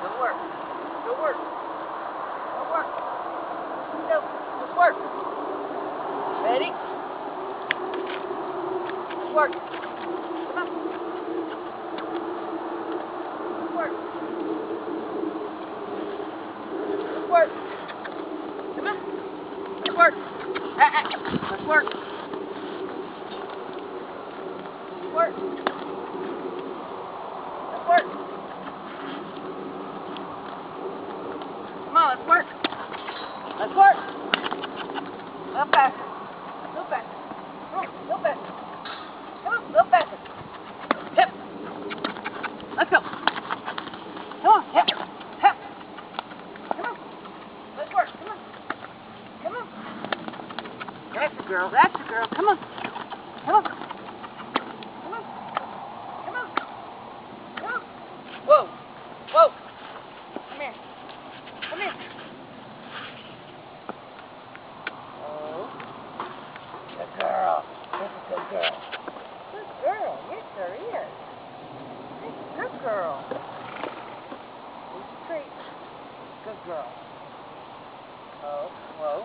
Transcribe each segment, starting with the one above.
Go work. Go work. Go work. Go. Let's work. Ready? Let's work. Come on. Let's work. Let's work. Come on. Let's work. Let's work. Let's work. Let's work. Come on, let's work. Let's work. A little faster. A little faster. Come on, a little faster. Come on, a little faster. Hip. Let's go. Come on, hip. Hip. Come on. Let's work. Come on. Come on. That's the girl. That's the girl. Come on. Come on. Come on. Come on. Come on. Whoa. Whoa. Come here. Come here. Oh. Good girl. That's a good girl. Good girl. Yes, there is. That's a good girl. Here's a treat. Good girl. Oh. Whoa.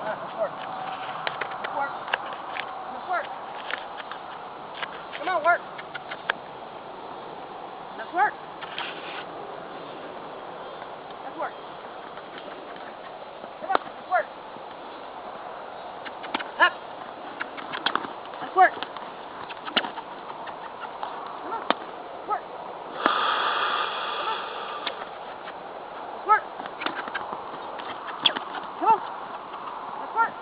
Let's work. Let's work. Let's work. Come on, work. Let's work. Let's work. Come on, let's work. Up. Let's work. Come on, let's work. Come on. Let's work. Come on. Let's work.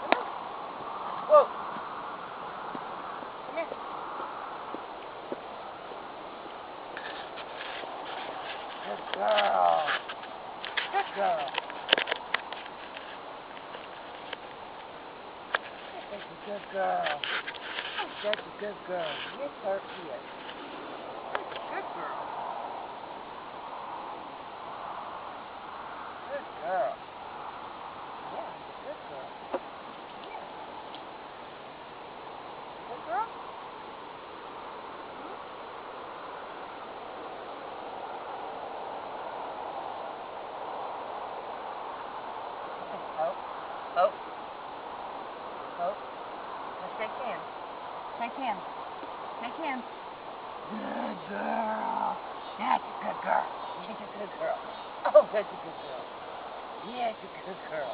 Come on. Whoa. Come here. Good girl. Good girl. That's a good girl. That's a good girl. Yes, sir, yes. That's a good girl. Good girl. Yeah, good girl. Yeah. Good girl? Oh. Oh. Oh. Let's shake hands. Shake hands. Shake hands. Good girl. That's a good girl. That's a good girl. Oh, that's a good girl. Yeah, that's a good girl.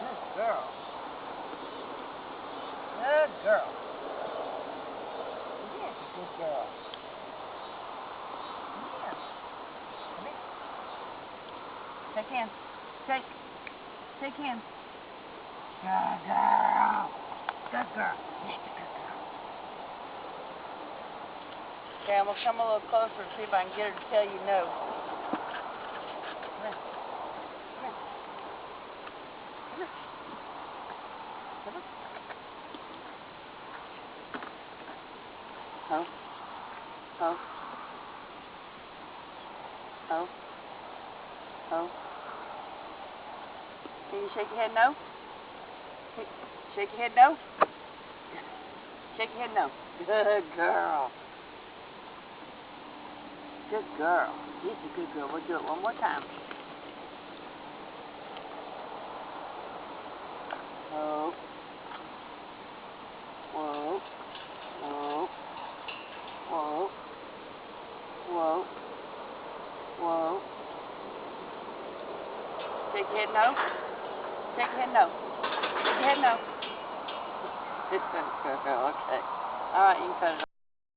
Good girl. Good girl. Yeah, that's a good girl. Yeah. Come here. Shake hands. Shake. Shake hands. Good girl. Good girl. That's a good girl. Okay, I'm going to come a little closer and see if I can get her to tell you no. Come here. Come here. Come here. Come here. Oh. Oh. Oh. Oh. Can you shake your head no? Shake your head no? Shake your head no. Good girl. Good girl. She's a good girl. We'll do it one more time. Oh. Whoa. Whoa. Whoa. Whoa. Whoa. Shake your head no. Shake your head no. Shake your head no. Okay. All right, you can cut it off.